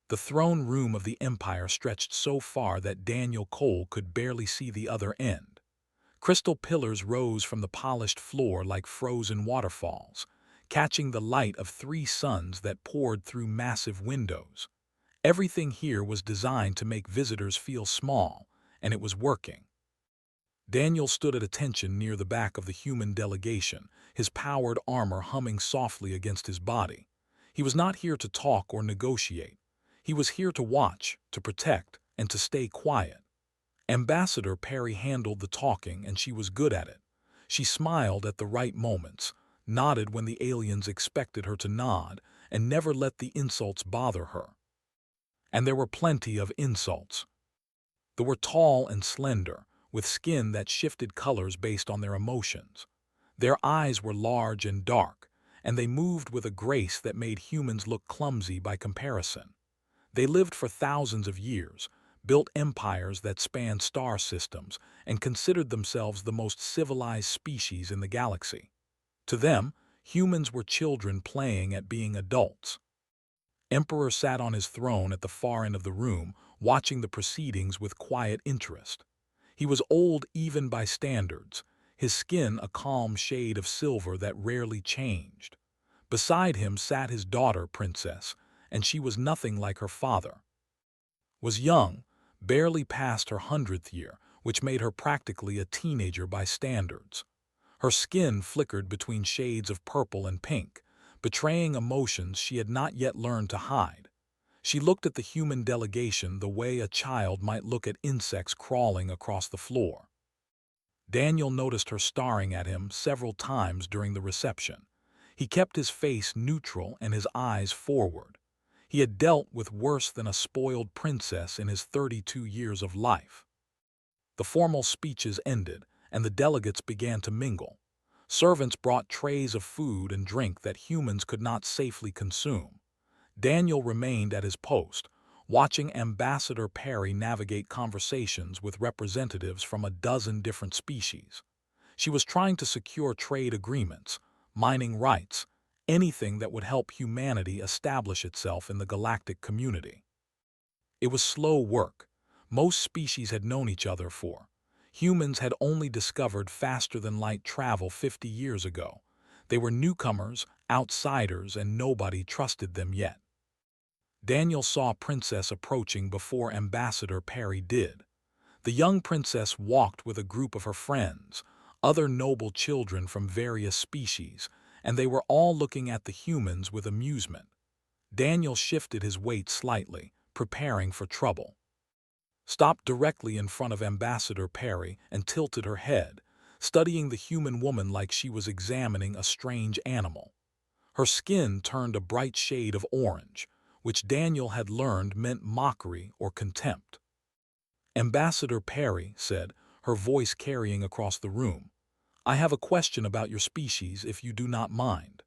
The throne room of the Empire stretched so far that Daniel Cole could barely see the other end. Crystal pillars rose from the polished floor like frozen waterfalls, catching the light of three suns that poured through massive windows. Everything here was designed to make visitors feel small, and it was working. Daniel stood at attention near the back of the human delegation, his powered armor humming softly against his body. He was not here to talk or negotiate. He was here to watch, to protect, and to stay quiet. Ambassador Perry handled the talking, and she was good at it. She smiled at the right moments, nodded when the aliens expected her to nod, and never let the insults bother her. And there were plenty of insults. They were tall and slender, with skin that shifted colors based on their emotions. Their eyes were large and dark, and they moved with a grace that made humans look clumsy by comparison. They lived for thousands of years, built empires that spanned star systems, and considered themselves the most civilized species in the galaxy. To them, humans were children playing at being adults. Emperor sat on his throne at the far end of the room, watching the proceedings with quiet interest. He was old even by standards, his skin a calm shade of silver that rarely changed. Beside him sat his daughter, Princess, and she was nothing like her father. Was young, barely past her 100th year, which made her practically a teenager by standards. Her skin flickered between shades of purple and pink, betraying emotions she had not yet learned to hide. She looked at the human delegation the way a child might look at insects crawling across the floor. Daniel noticed her staring at him several times during the reception. He kept his face neutral and his eyes forward. He had dealt with worse than a spoiled princess in his 32 years of life. The formal speeches ended, and the delegates began to mingle. Servants brought trays of food and drink that humans could not safely consume. Daniel remained at his post, watching Ambassador Perry navigate conversations with representatives from a dozen different species. She was trying to secure trade agreements, mining rights, anything that would help humanity establish itself in the galactic community. It was slow work. Most species had known each other for. Humans had only discovered faster-than-light travel 50 years ago. They were newcomers, outsiders, and nobody trusted them yet. Daniel saw Princess approaching before Ambassador Perry did. The young princess walked with a group of her friends, other noble children from various species, and they were all looking at the humans with amusement. Daniel shifted his weight slightly, preparing for trouble. Stopped directly in front of Ambassador Perry and tilted her head, studying the human woman like she was examining a strange animal. Her skin turned a bright shade of orange, which Daniel had learned meant mockery or contempt. Ambassador Perry said, her voice carrying across the room, "I have a question about your species, if you do not mind."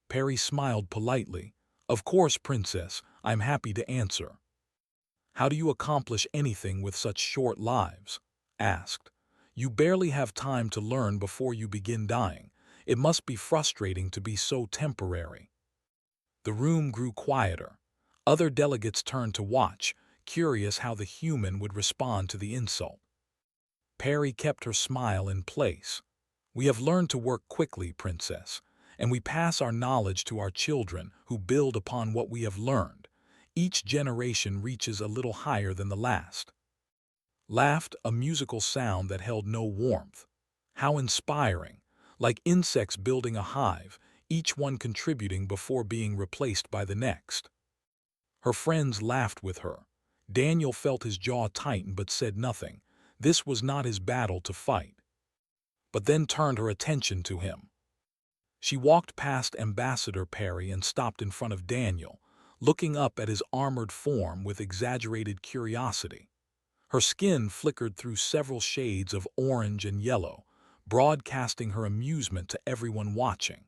Perry smiled politely. "Of course, Princess, I'm happy to answer." "How do you accomplish anything with such short lives?" asked. "You barely have time to learn before you begin dying. It must be frustrating to be so temporary." The room grew quieter. Other delegates turned to watch, curious how the human would respond to the insult. Perry kept her smile in place. "We have learned to work quickly, Princess, and we pass our knowledge to our children who build upon what we have learned. Each generation reaches a little higher than the last." Laughed, a musical sound that held no warmth. How inspiring! Like insects building a hive, each one contributing before being replaced by the next. Her friends laughed with her. Daniel felt his jaw tighten but said nothing. This was not his battle to fight. But then turned her attention to him. She walked past Ambassador Perry and stopped in front of Daniel, looking up at his armored form with exaggerated curiosity. Her skin flickered through several shades of orange and yellow, broadcasting her amusement to everyone watching.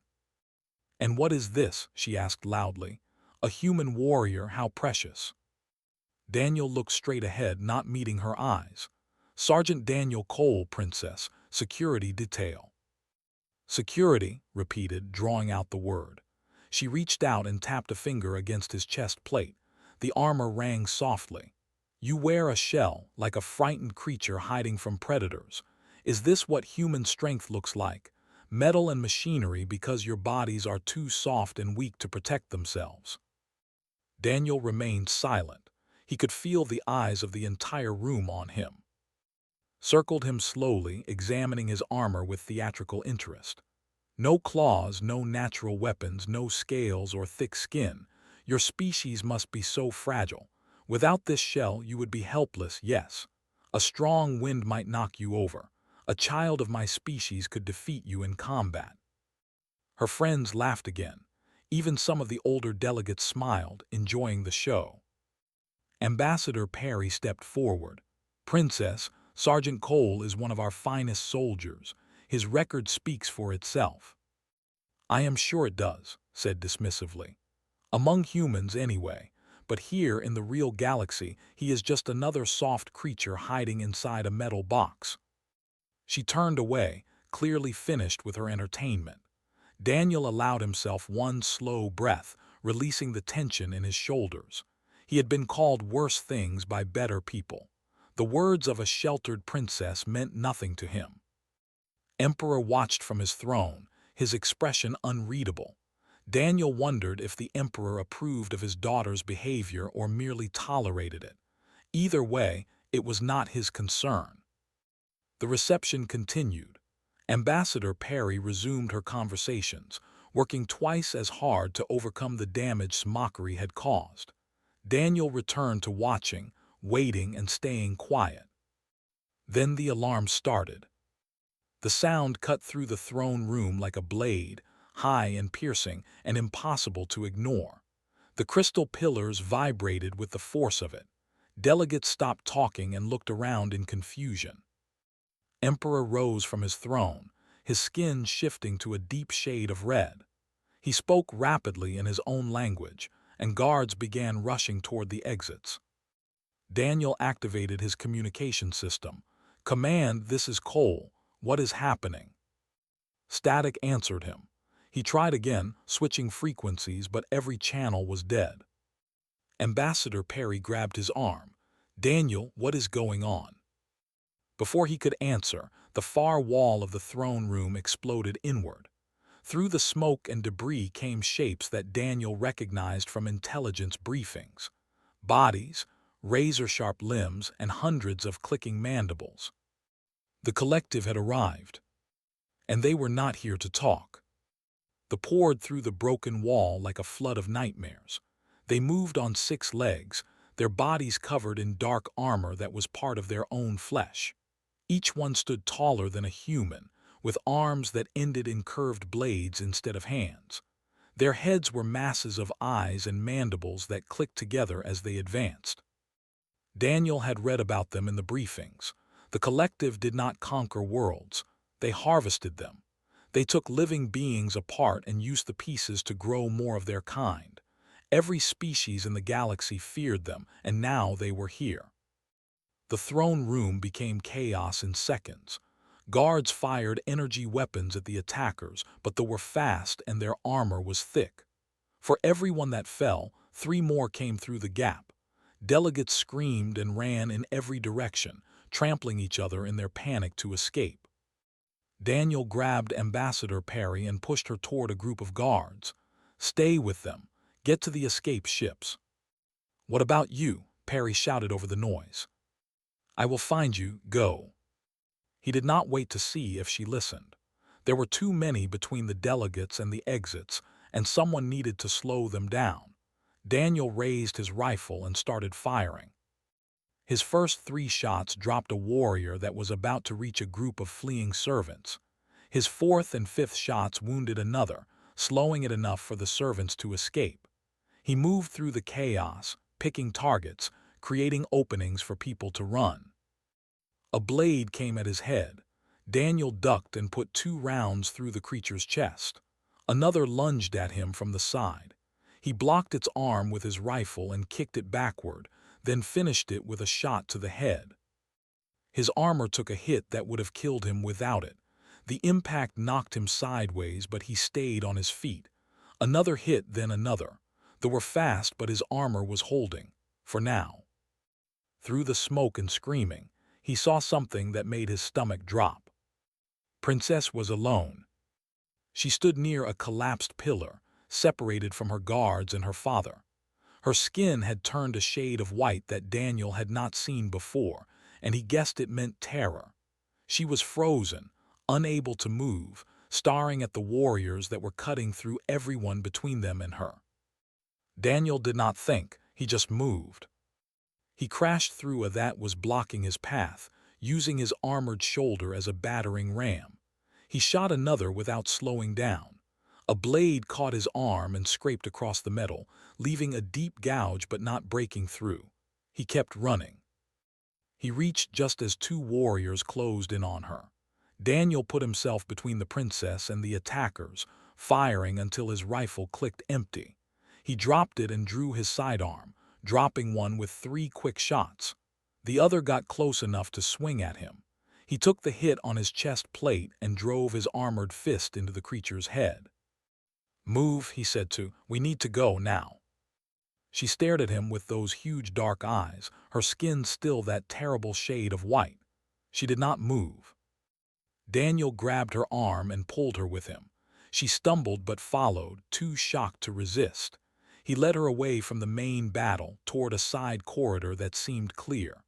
"And what is this?" she asked loudly. "A human warrior, how precious." Daniel looked straight ahead, not meeting her eyes. "Sergeant Daniel Cole, Princess, security detail." "Security," repeated, drawing out the word. She reached out and tapped a finger against his chest plate. The armor rang softly. You wear a shell, like a frightened creature hiding from predators. Is this what human strength looks like? Metal and machinery because your bodies are too soft and weak to protect themselves. Daniel remained silent. He could feel the eyes of the entire room on him. Circled him slowly, examining his armor with theatrical interest. No claws, no natural weapons, no scales or thick skin. Your species must be so fragile. Without this shell, you would be helpless, yes. A strong wind might knock you over. A child of my species could defeat you in combat. Her friends laughed again. Even some of the older delegates smiled, enjoying the show. Ambassador Perry stepped forward. Princess, Sergeant Cole is one of our finest soldiers. His record speaks for itself. I am sure it does, said dismissively. Among humans, anyway. But here in the real galaxy, he is just another soft creature hiding inside a metal box. She turned away, clearly finished with her entertainment. Daniel allowed himself one slow breath, releasing the tension in his shoulders. He had been called worse things by better people. The words of a sheltered princess meant nothing to him. Emperor watched from his throne, his expression unreadable. Daniel wondered if the emperor approved of his daughter's behavior or merely tolerated it. Either way, it was not his concern. The reception continued. Ambassador Perry resumed her conversations, working twice as hard to overcome the damage mockery had caused. Daniel returned to watching, waiting and staying quiet. Then the alarm started. The sound cut through the throne room like a blade, high and piercing and impossible to ignore. The crystal pillars vibrated with the force of it. Delegates stopped talking and looked around in confusion. Emperor rose from his throne, his skin shifting to a deep shade of red. He spoke rapidly in his own language, and guards began rushing toward the exits. Daniel activated his communication system. Command, this is Cole. What is happening? Static answered him. He tried again, switching frequencies, but every channel was dead. Ambassador Perry grabbed his arm. Daniel, what is going on? Before he could answer, the far wall of the throne room exploded inward. Through the smoke and debris came shapes that Daniel recognized from intelligence briefings. Bodies, razor-sharp limbs, and hundreds of clicking mandibles. The collective had arrived, and they were not here to talk. They poured through the broken wall like a flood of nightmares. They moved on 6 legs, their bodies covered in dark armor that was part of their own flesh. Each one stood taller than a human, with arms that ended in curved blades instead of hands. Their heads were masses of eyes and mandibles that clicked together as they advanced. Daniel had read about them in the briefings. The collective did not conquer worlds. They harvested them. They took living beings apart and used the pieces to grow more of their kind. Every species in the galaxy feared them, and now they were here. The throne room became chaos in seconds. Guards fired energy weapons at the attackers, but they were fast and their armor was thick. For everyone that fell, 3 more came through the gap. Delegates screamed and ran in every direction, trampling each other in their panic to escape. Daniel grabbed Ambassador Perry and pushed her toward a group of guards. Stay with them. Get to the escape ships. What about you? Perry shouted over the noise. I will find you, go. He did not wait to see if she listened. There were too many between the delegates and the exits, and someone needed to slow them down. Daniel raised his rifle and started firing. His first 3 shots dropped a warrior that was about to reach a group of fleeing servants. His 4th and 5th shots wounded another, slowing it enough for the servants to escape. He moved through the chaos, picking targets, creating openings for people to run. A blade came at his head. Daniel ducked and put 2 rounds through the creature's chest. Another lunged at him from the side. He blocked its arm with his rifle and kicked it backward, then finished it with a shot to the head. His armor took a hit that would have killed him without it. The impact knocked him sideways, but he stayed on his feet. Another hit, then another. They were fast, but his armor was holding, for now. Through the smoke and screaming, he saw something that made his stomach drop. Princess was alone. She stood near a collapsed pillar, separated from her guards and her father. Her skin had turned a shade of white that Daniel had not seen before, and he guessed it meant terror. She was frozen, unable to move, staring at the warriors that were cutting through everyone between them and her. Daniel did not think, he just moved. He crashed through a that was blocking his path, using his armored shoulder as a battering ram. He shot another without slowing down. A blade caught his arm and scraped across the metal, leaving a deep gouge but not breaking through. He kept running. He reached just as two warriors closed in on her. Daniel put himself between the princess and the attackers, firing until his rifle clicked empty. He dropped it and drew his sidearm, dropping one with 3 quick shots. The other got close enough to swing at him. He took the hit on his chest plate and drove his armored fist into the creature's head. "Move," he said "we need to go now." She stared at him with those huge dark eyes, her skin still that terrible shade of white. She did not move. Daniel grabbed her arm and pulled her with him. She stumbled but followed, too shocked to resist. He led her away from the main battle toward a side corridor that seemed clear.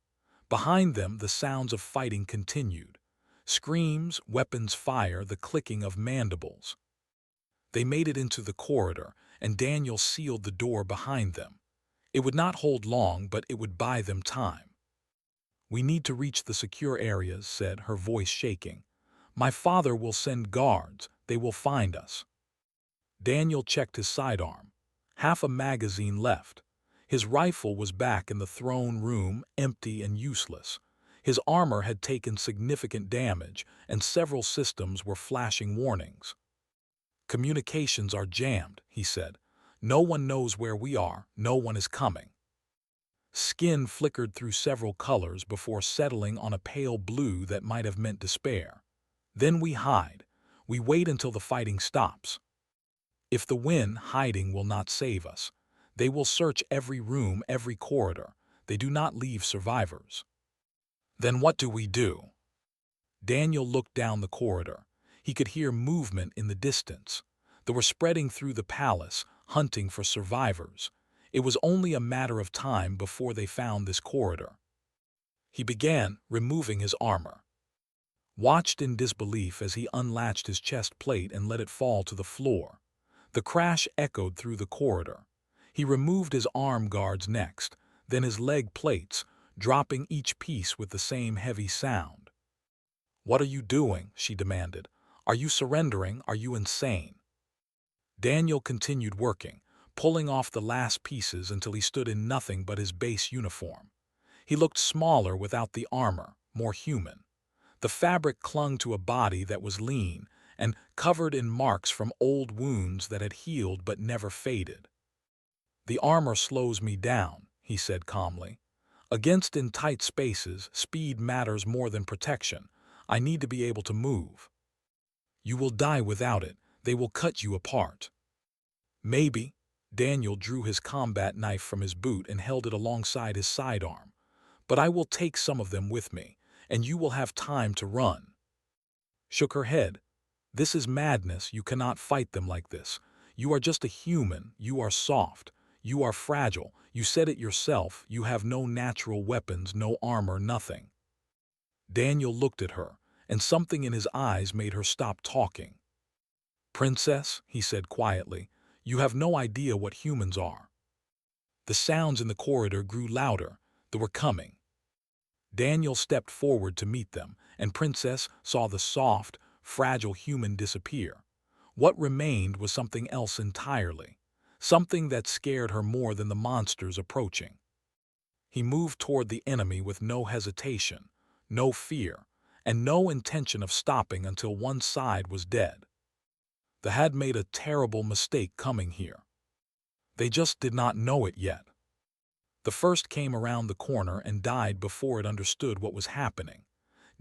Behind them, the sounds of fighting continued. Screams, weapons fire, the clicking of mandibles. They made it into the corridor, and Daniel sealed the door behind them. It would not hold long, but it would buy them time. "We need to reach the secure areas," said, her voice shaking. "My father will send guards. They will find us." Daniel checked his sidearm. Half a magazine left. His rifle was back in the throne room, empty and useless. His armor had taken significant damage, and several systems were flashing warnings. "Communications are jammed," he said. "No one knows where we are. No one is coming." Skin flickered through several colors before settling on a pale blue that might have meant despair. "Then we hide. We wait until the fighting stops. If the win, hiding will not save us. They will search every room, every corridor. They do not leave survivors." "Then what do we do?" Daniel looked down the corridor. He could hear movement in the distance. They were spreading through the palace, hunting for survivors. It was only a matter of time before they found this corridor. He began removing his armor. Watched in disbelief as he unlatched his chest plate and let it fall to the floor. The crash echoed through the corridor. He removed his arm guards next, then his leg plates, dropping each piece with the same heavy sound. "What are you doing?" she demanded. "Are you surrendering? Are you insane?" Daniel continued working, pulling off the last pieces until he stood in nothing but his base uniform. He looked smaller without the armor, more human. The fabric clung to a body that was lean and covered in marks from old wounds that had healed but never faded. "The armor slows me down," he said calmly. "Against in tight spaces, speed matters more than protection. I need to be able to move." "You will die without it. They will cut you apart." "Maybe." Daniel drew his combat knife from his boot and held it alongside his sidearm. "But I will take some of them with me, and you will have time to run." Shook her head. "This is madness. You cannot fight them like this. You are just a human. You are soft. You are fragile. You said it yourself. You have no natural weapons, no armor, nothing." Daniel looked at her, and something in his eyes made her stop talking. "Princess," he said quietly, "you have no idea what humans are." The sounds in the corridor grew louder. They were coming. Daniel stepped forward to meet them, and Princess saw the soft, fragile human disappear. What remained was something else entirely, something that scared her more than the monsters approaching. He moved toward the enemy with no hesitation, no fear, and no intention of stopping until one side was dead. They had made a terrible mistake coming here. They just did not know it yet. The first came around the corner and died before it understood what was happening.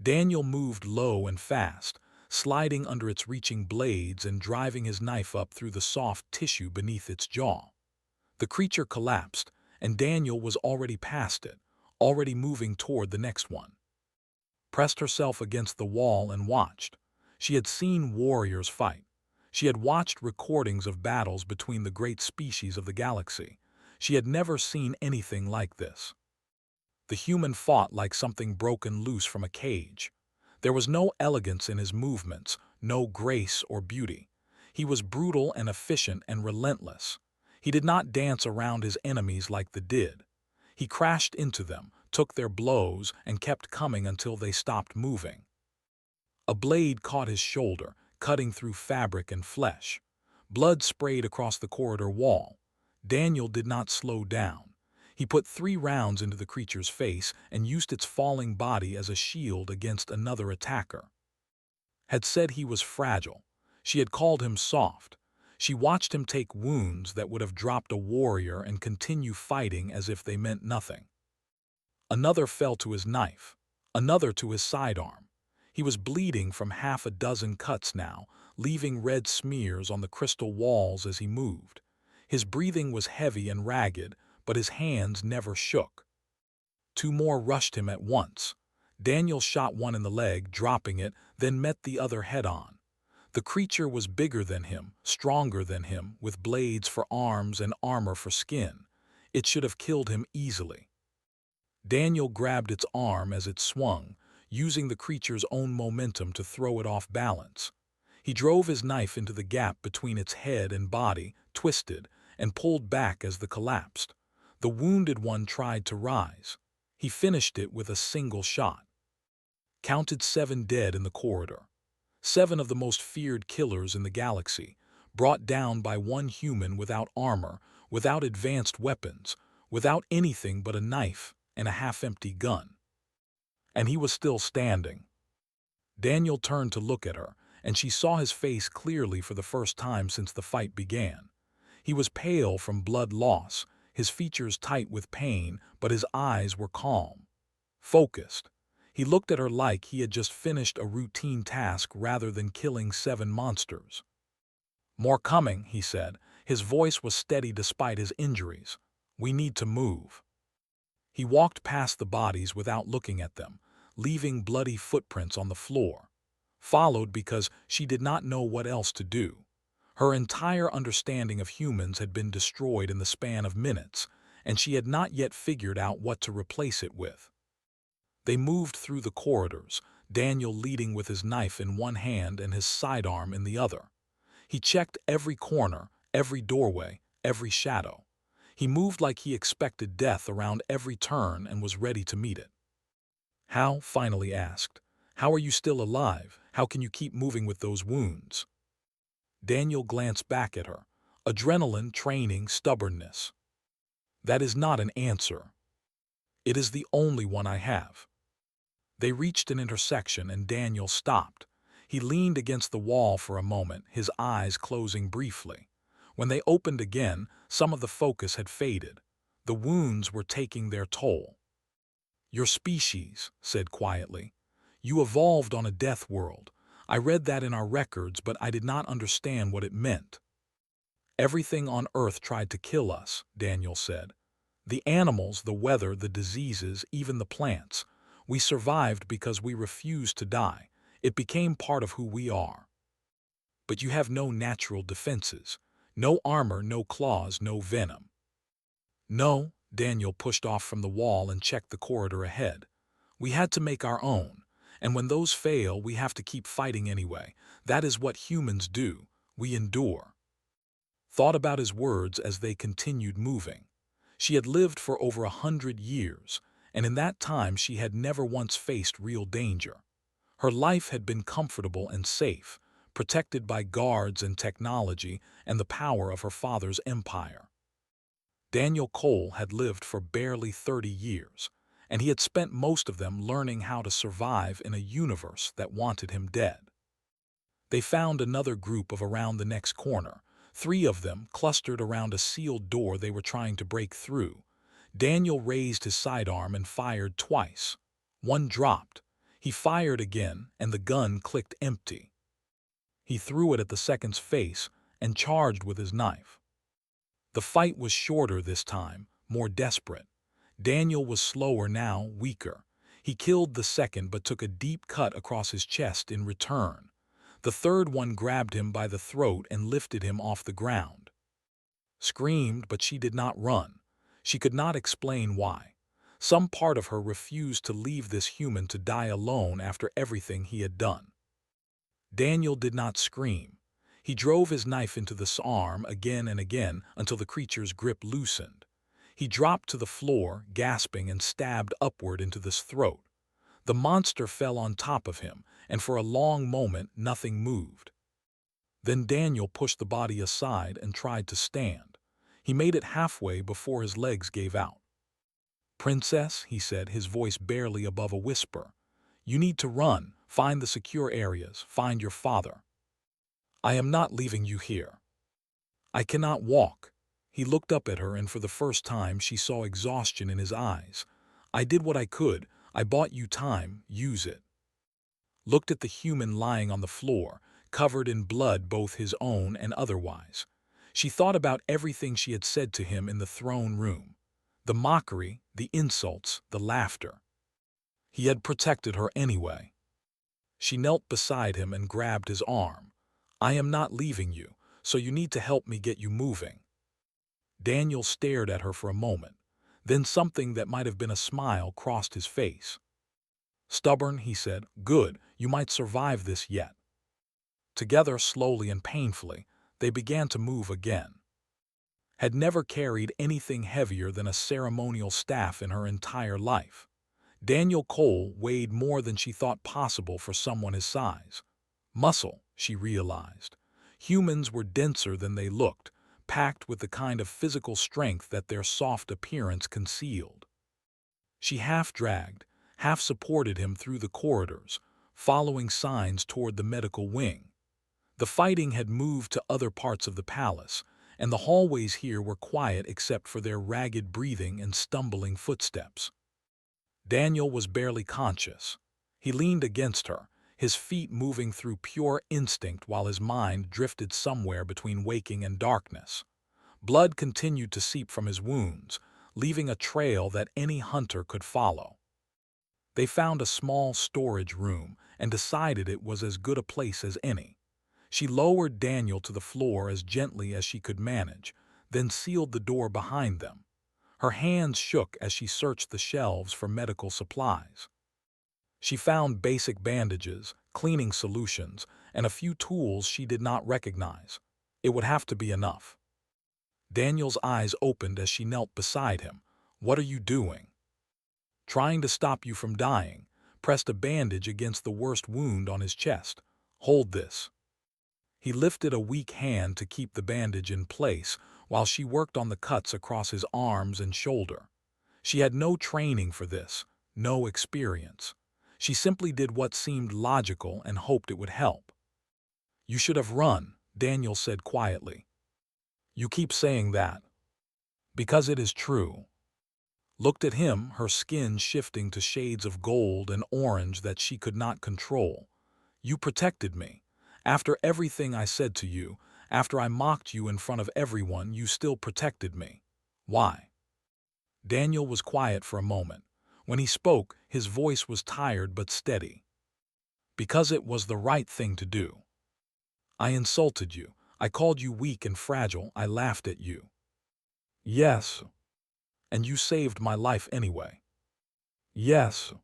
Daniel moved low and fast, sliding under its reaching blades and driving his knife up through the soft tissue beneath its jaw. The creature collapsed, and Daniel was already past it, already moving toward the next one. Pressed herself against the wall and watched. She had seen warriors fight. She had watched recordings of battles between the great species of the galaxy. She had never seen anything like this. The human fought like something broken loose from a cage. There was no elegance in his movements, no grace or beauty. He was brutal and efficient and relentless. He did not dance around his enemies like the did. He crashed into them, took their blows, and kept coming until they stopped moving. A blade caught his shoulder, cutting through fabric and flesh. Blood sprayed across the corridor wall. Daniel did not slow down. He put 3 rounds into the creature's face and used its falling body as a shield against another attacker. Had said he was fragile. She had called him soft. She watched him take wounds that would have dropped a warrior and continue fighting as if they meant nothing. Another fell to his knife, another to his sidearm. He was bleeding from half a dozen cuts now, leaving red smears on the crystal walls as he moved. His breathing was heavy and ragged, but his hands never shook. 2 more rushed him at once. Daniel shot one in the leg, dropping it, then met the other head-on. The creature was bigger than him, stronger than him, with blades for arms and armor for skin. It should have killed him easily. Daniel grabbed its arm as it swung, using the creature's own momentum to throw it off balance. He drove his knife into the gap between its head and body, twisted, and pulled back as the collapsed. The wounded one tried to rise. He finished it with a single shot. Counted 7 dead in the corridor. 7 of the most feared killers in the galaxy, brought down by one human without armor, without advanced weapons, without anything but a knife and a half-empty gun. And he was still standing. Daniel turned to look at her, and she saw his face clearly for the first time since the fight began. He was pale from blood loss, his features tight with pain, but his eyes were calm, focused. He looked at her like he had just finished a routine task rather than killing 7 monsters. "More coming," he said. His voice was steady despite his injuries. "We need to move." He walked past the bodies without looking at them, leaving bloody footprints on the floor. Followed because she did not know what else to do. Her entire understanding of humans had been destroyed in the span of minutes, and she had not yet figured out what to replace it with. They moved through the corridors, Daniel leading with his knife in one hand and his sidearm in the other. He checked every corner, every doorway, every shadow. He moved like he expected death around every turn and was ready to meet it. "How?" finally asked. "How are you still alive? How can you keep moving with those wounds?" Daniel glanced back at her. Adrenaline, training, stubbornness. "That is not an answer. It is the only one I have." They reached an intersection and Daniel stopped. He leaned against the wall for a moment, his eyes closing briefly. When they opened again, some of the focus had faded. The wounds were taking their toll. "Your species," said quietly. "You evolved on a death world. I read that in our records, but I did not understand what it meant." "Everything on Earth tried to kill us," Daniel said. "The animals, the weather, the diseases, even the plants. We survived because we refused to die. It became part of who we are. But you have no natural defenses. No armor, no claws, no venom." "No," Daniel pushed off from the wall and checked the corridor ahead. "We had to make our own. And when those fail, we have to keep fighting anyway. That is what humans do. We endure." Thought about his words as they continued moving. She had lived for over 100 years, and in that time she had never once faced real danger. Her life had been comfortable and safe, protected by guards and technology and the power of her father's empire. Daniel Cole had lived for barely 30 years, and he had spent most of them learning how to survive in a universe that wanted him dead. They found another group of around the next corner, 3 of them clustered around a sealed door they were trying to break through. Daniel raised his sidearm and fired twice. One dropped. He fired again, and the gun clicked empty. He threw it at the second's face and charged with his knife. The fight was shorter this time, more desperate. Daniel was slower now, weaker. He killed the second but took a deep cut across his chest in return. The third one grabbed him by the throat and lifted him off the ground. Screamed, but she did not run. She could not explain why. Some part of her refused to leave this human to die alone after everything he had done. Daniel did not scream. He drove his knife into the arm again and again until the creature's grip loosened. He dropped to the floor, gasping, and stabbed upward into the throat. The monster fell on top of him, and for a long moment nothing moved. Then Daniel pushed the body aside and tried to stand. He made it halfway before his legs gave out. "Princess," he said, his voice barely above a whisper, "you need to run, find the secure areas, find your father. I am not leaving you here." "I cannot walk." He looked up at her, and for the first time she saw exhaustion in his eyes. "I did what I could. I bought you time. Use it." Looked at the human lying on the floor, covered in blood, both his own and otherwise. She thought about everything she had said to him in the throne room. The mockery, the insults, the laughter. He had protected her anyway. She knelt beside him and grabbed his arm. "I am not leaving you, so you need to help me get you moving." Daniel stared at her for a moment. Then something that might have been a smile crossed his face. "Stubborn," he said. "Good, you might survive this yet." Together, slowly and painfully, they began to move again. Had never carried anything heavier than a ceremonial staff in her entire life. Daniel Cole weighed more than she thought possible for someone his size. Muscle, she realized. Humans were denser than they looked, packed with the kind of physical strength that their soft appearance concealed. She half-dragged, half-supported him through the corridors, following signs toward the medical wing. The fighting had moved to other parts of the palace, and the hallways here were quiet except for their ragged breathing and stumbling footsteps. Daniel was barely conscious. He leaned against her, his feet moving through pure instinct while his mind drifted somewhere between waking and darkness. Blood continued to seep from his wounds, leaving a trail that any hunter could follow. They found a small storage room and decided it was as good a place as any. She lowered Daniel to the floor as gently as she could manage, then sealed the door behind them. Her hands shook as she searched the shelves for medical supplies. She found basic bandages, cleaning solutions, and a few tools she did not recognize. It would have to be enough. Daniel's eyes opened as she knelt beside him. "What are you doing?" "Trying to stop you from dying." Pressed a bandage against the worst wound on his chest. "Hold this." He lifted a weak hand to keep the bandage in place while she worked on the cuts across his arms and shoulder. She had no training for this, no experience. She simply did what seemed logical and hoped it would help. "You should have run," Daniel said quietly. "You keep saying that." "Because it is true." Looked at him, her skin shifting to shades of gold and orange that she could not control. "You protected me. After everything I said to you, after I mocked you in front of everyone, you still protected me. Why?" Daniel was quiet for a moment. When he spoke, his voice was tired but steady. "Because it was the right thing to do. I insulted you. I called you weak and fragile. I laughed at you." "Yes." "And you saved my life anyway." "Yes."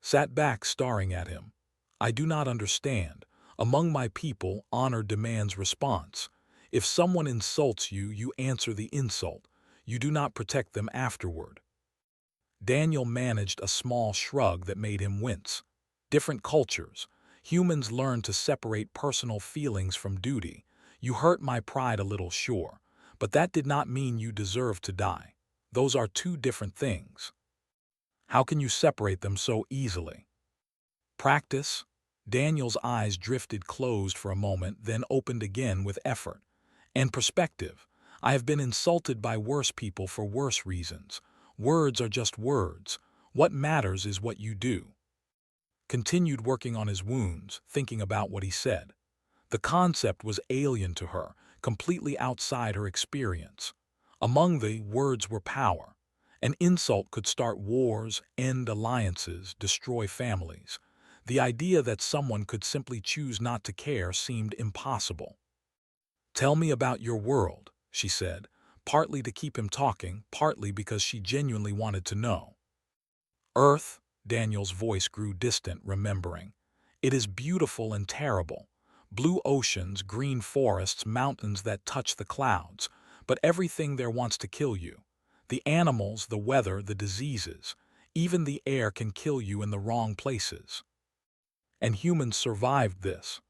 Sat back staring at him. "I do not understand. Among my people, honor demands response. If someone insults you, you answer the insult. You do not protect them afterward." Daniel managed a small shrug that made him wince. Different cultures. Humans learn to separate personal feelings from duty. You hurt my pride a little, sure, but that did not mean you deserved to die. Those are two different things. How can you separate them so easily? Practice? Daniel's eyes drifted closed for a moment, then opened again with effort. And perspective. I have been insulted by worse people for worse reasons. Words are just words. What matters is what you do. Continued working on his wounds, thinking about what he said. The concept was alien to her, completely outside her experience. Among the words were power. An insult could start wars, end alliances, destroy families. The idea that someone could simply choose not to care seemed impossible. "Tell me about your world," she said, partly to keep him talking, partly because she genuinely wanted to know. "Earth," Daniel's voice grew distant, remembering. "It is beautiful and terrible. Blue oceans, green forests, mountains that touch the clouds. But everything there wants to kill you. The animals, the weather, the diseases. Even the air can kill you in the wrong places. And humans survived this.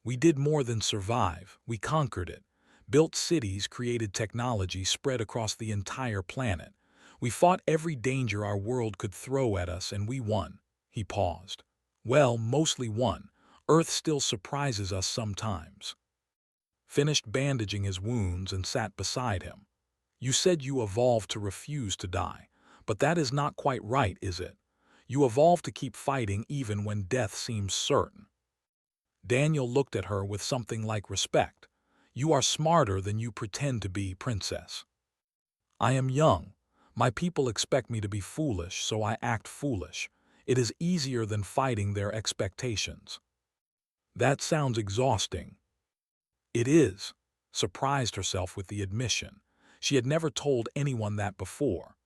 We did more than survive. We conquered it. Built cities, created technology, spread across the entire planet. We fought every danger our world could throw at us, and we won." He paused. "Well, mostly won. Earth still surprises us sometimes." Finished bandaging his wounds and sat beside him. "You said you evolved to refuse to die, but that is not quite right, is it? You evolved to keep fighting even when death seems certain." Daniel looked at her with something like respect. "You are smarter than you pretend to be, princess." "I am young. My people expect me to be foolish, so I act foolish. It is easier than fighting their expectations." "That sounds exhausting." "It is," surprised herself with the admission. She had never told anyone that before.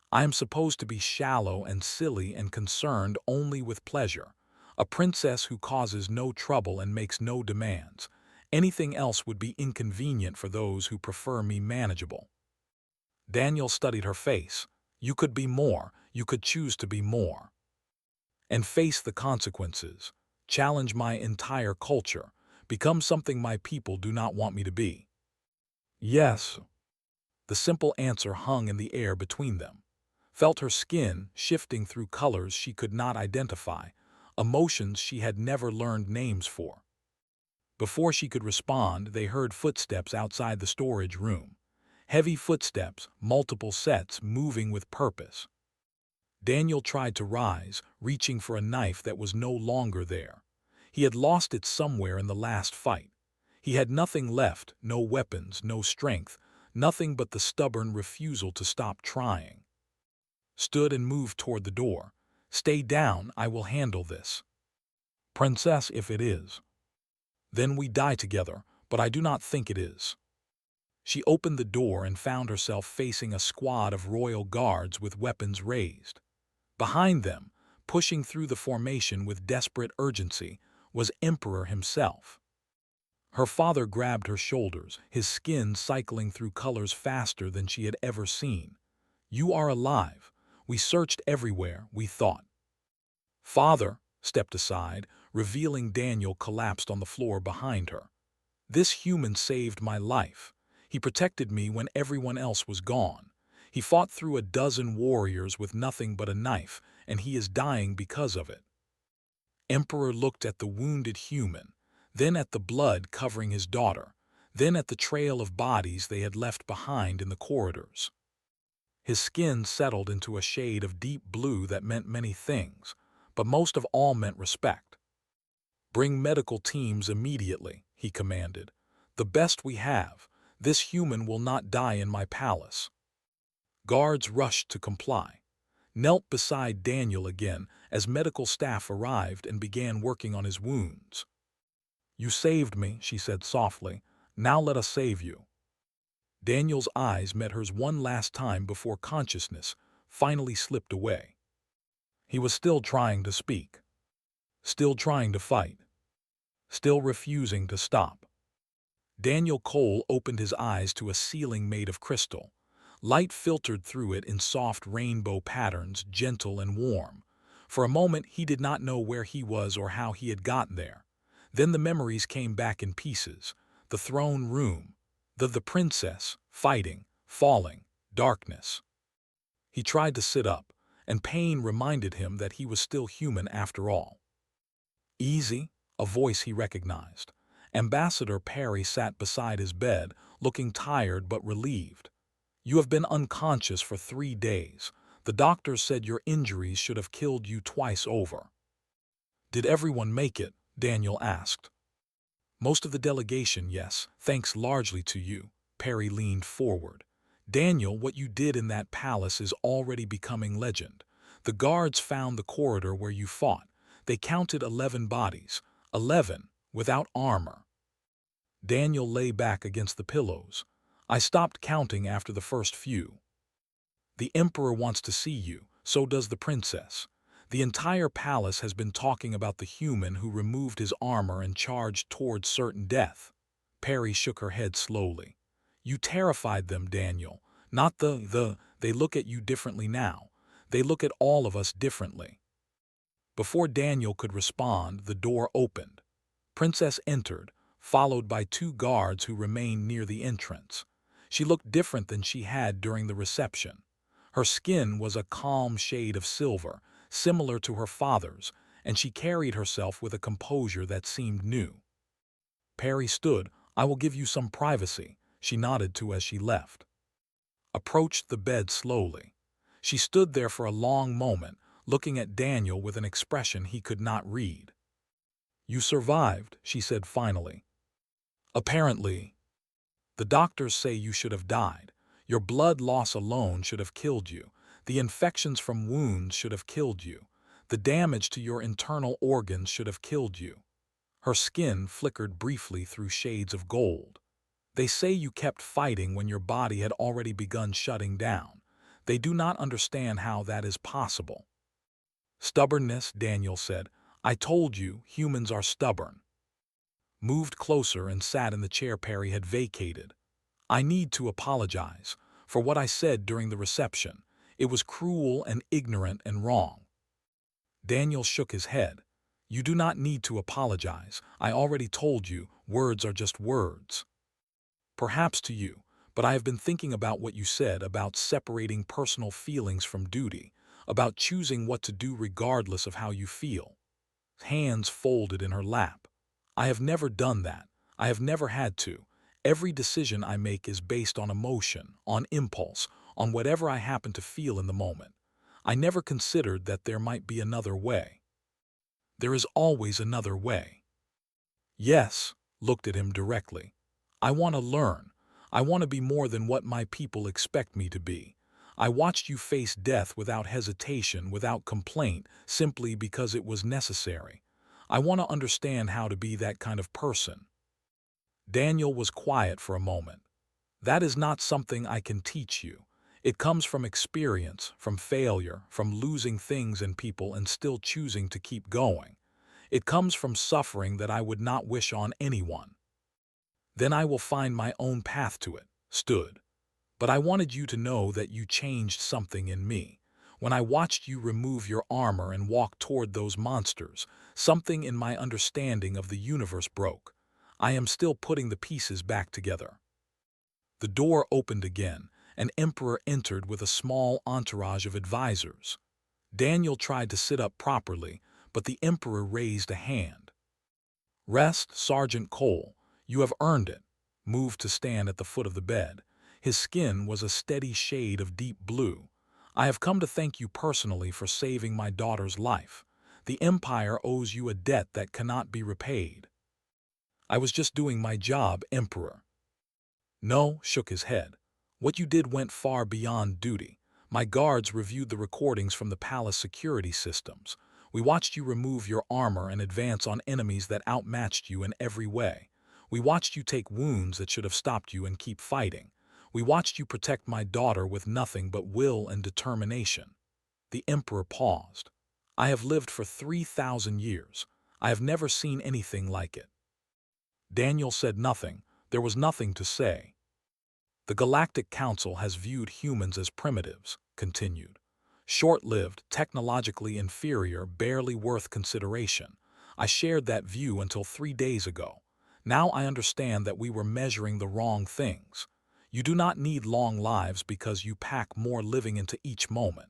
"I am supposed to be shallow and silly and concerned only with pleasure. A princess who causes no trouble and makes no demands. Anything else would be inconvenient for those who prefer me manageable." Daniel studied her face. "You could be more. You could choose to be more. And face the consequences. Challenge my entire culture. Become something my people do not want me to be." "Yes." The simple answer hung in the air between them. Felt her skin shifting through colors she could not identify, emotions she had never learned names for. Before she could respond, they heard footsteps outside the storage room. Heavy footsteps, multiple sets, moving with purpose. Daniel tried to rise, reaching for a knife that was no longer there. He had lost it somewhere in the last fight. He had nothing left, no weapons, no strength, nothing but the stubborn refusal to stop trying. Stood and moved toward the door. "Stay down, I will handle this." "Princess, if it is. Then we die together, but I do not think it is." She opened the door and found herself facing a squad of royal guards with weapons raised. Behind them, pushing through the formation with desperate urgency, was Emperor himself. Her father grabbed her shoulders, his skin cycling through colors faster than she had ever seen. "You are alive. We searched everywhere, we thought." Father stepped aside, revealing Daniel collapsed on the floor behind her. "This human saved my life. He protected me when everyone else was gone. He fought through a dozen warriors with nothing but a knife, and he is dying because of it." Emperor looked at the wounded human, then at the blood covering his daughter, then at the trail of bodies they had left behind in the corridors. His skin settled into a shade of deep blue that meant many things, but most of all meant respect. "Bring medical teams immediately," he commanded. "The best we have. This human will not die in my palace." Guards rushed to comply. Knelt beside Daniel again as medical staff arrived and began working on his wounds. "You saved me," she said softly. "Now let us save you." Daniel's eyes met hers one last time before consciousness finally slipped away. He was still trying to speak, still trying to fight, still refusing to stop. Daniel Cole opened his eyes to a ceiling made of crystal. Light filtered through it in soft rainbow patterns, gentle and warm. For a moment he did not know where he was or how he had gotten there. Then the memories came back in pieces. The throne room, the princess, fighting, falling, darkness. He tried to sit up, and pain reminded him that he was still human after all. "Easy," a voice he recognized. Ambassador Perry sat beside his bed, looking tired but relieved. "You have been unconscious for 3 days. The doctors said your injuries should have killed you twice over." "Did everyone make it?" Daniel asked. "Most of the delegation, yes, thanks largely to you." Perry leaned forward. Daniel, what you did in that palace is already becoming legend. The guards found the corridor where you fought. They counted 11 bodies, 11, without armor. Daniel lay back against the pillows. I stopped counting after the first few. The emperor wants to see you, so does the princess. The entire palace has been talking about the human who removed his armor and charged towards certain death. Perry shook her head slowly. You terrified them, Daniel. Not they look at you differently now. They look at all of us differently. Before Daniel could respond, the door opened. Princess entered, followed by two guards who remained near the entrance. She looked different than she had during the reception. Her skin was a calm shade of silver, similar to her father's, and she carried herself with a composure that seemed new. Perry stood. I will give you some privacy, she nodded to as she left. Approached the bed slowly. She stood there for a long moment, looking at Daniel with an expression he could not read. You survived, she said finally. Apparently. The doctors say you should have died. Your blood loss alone should have killed you. The infections from wounds should have killed you. The damage to your internal organs should have killed you. Her skin flickered briefly through shades of gold. They say you kept fighting when your body had already begun shutting down. They do not understand how that is possible. Stubbornness, Daniel said. I told you, humans are stubborn. Moved closer and sat in the chair Perry had vacated. I need to apologize for what I said during the reception. It was cruel and ignorant and wrong. Daniel shook his head. You do not need to apologize. I already told you, words are just words. Perhaps to you, but I have been thinking about what you said about separating personal feelings from duty, about choosing what to do regardless of how you feel. Hands folded in her lap. I have never done that. I have never had to. Every decision I make is based on emotion, on impulse, on whatever I happen to feel in the moment. I never considered that there might be another way. There is always another way. Yes, looked at him directly. I want to learn. I want to be more than what my people expect me to be. I watched you face death without hesitation, without complaint, simply because it was necessary. I want to understand how to be that kind of person. Daniel was quiet for a moment. That is not something I can teach you. It comes from experience, from failure, from losing things and people and still choosing to keep going. It comes from suffering that I would not wish on anyone. Then I will find my own path to it, stood. But I wanted you to know that you changed something in me. When I watched you remove your armor and walk toward those monsters, something in my understanding of the universe broke. I am still putting the pieces back together. The door opened again. An emperor entered with a small entourage of advisors. Daniel tried to sit up properly, but the emperor raised a hand. Rest, Sergeant Cole. You have earned it. Moved to stand at the foot of the bed. His skin was a steady shade of deep blue. I have come to thank you personally for saving my daughter's life. The Empire owes you a debt that cannot be repaid. I was just doing my job, Emperor. No, shook his head. What you did went far beyond duty. My guards reviewed the recordings from the palace security systems. We watched you remove your armor and advance on enemies that outmatched you in every way. We watched you take wounds that should have stopped you and keep fighting. We watched you protect my daughter with nothing but will and determination. The Emperor paused. I have lived for 3,000 years. I have never seen anything like it. Daniel said nothing. There was nothing to say. The Galactic Council has viewed humans as primitives, continued. Short-lived, technologically inferior, barely worth consideration. I shared that view until 3 days ago. Now I understand that we were measuring the wrong things. You do not need long lives because you pack more living into each moment.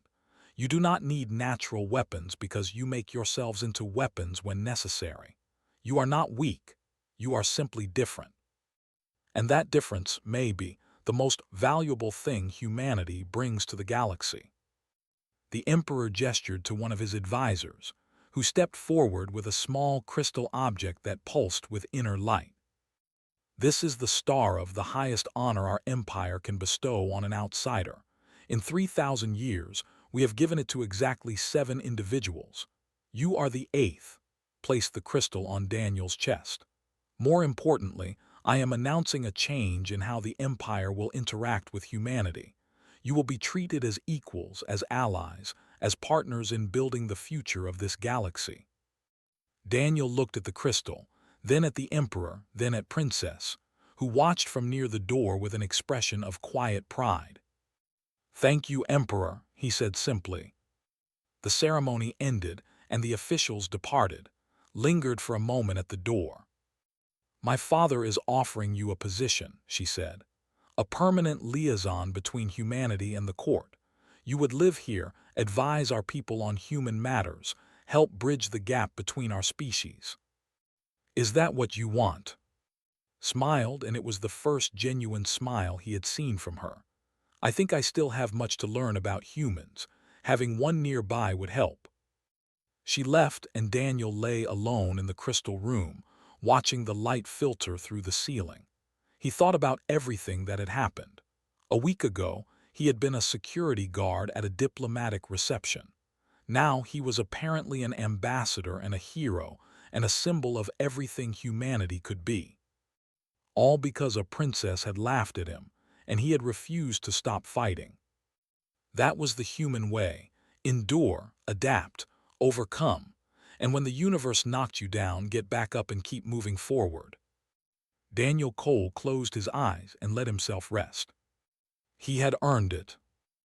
You do not need natural weapons because you make yourselves into weapons when necessary. You are not weak. You are simply different. And that difference may be the most valuable thing humanity brings to the galaxy. The Emperor gestured to one of his advisors, who stepped forward with a small crystal object that pulsed with inner light. This is the star of the highest honor our empire can bestow on an outsider. In 3,000 years, we have given it to exactly 7 individuals. You are the 8th. Place the crystal on Daniel's chest. More importantly, I am announcing a change in how the empire will interact with humanity. You will be treated as equals, as allies, as partners in building the future of this galaxy. Daniel looked at the crystal, then at the Emperor, then at Princess, who watched from near the door with an expression of quiet pride. "Thank you, Emperor," he said simply. The ceremony ended, and the officials departed, lingered for a moment at the door. "My father is offering you a position," she said. "A permanent liaison between humanity and the court. You would live here, advise our people on human matters, help bridge the gap between our species. Is that what you want?" Smiled, and it was the first genuine smile he had seen from her. "I think I still have much to learn about humans. Having one nearby would help." She left, and Daniel lay alone in the crystal room, watching the light filter through the ceiling. He thought about everything that had happened. A week ago, he had been a security guard at a diplomatic reception. Now he was apparently an ambassador and a hero, and a symbol of everything humanity could be. All because a princess had laughed at him, and he had refused to stop fighting. That was the human way: endure, adapt, overcome, and when the universe knocked you down, get back up and keep moving forward. Daniel Cole closed his eyes and let himself rest. He had earned it.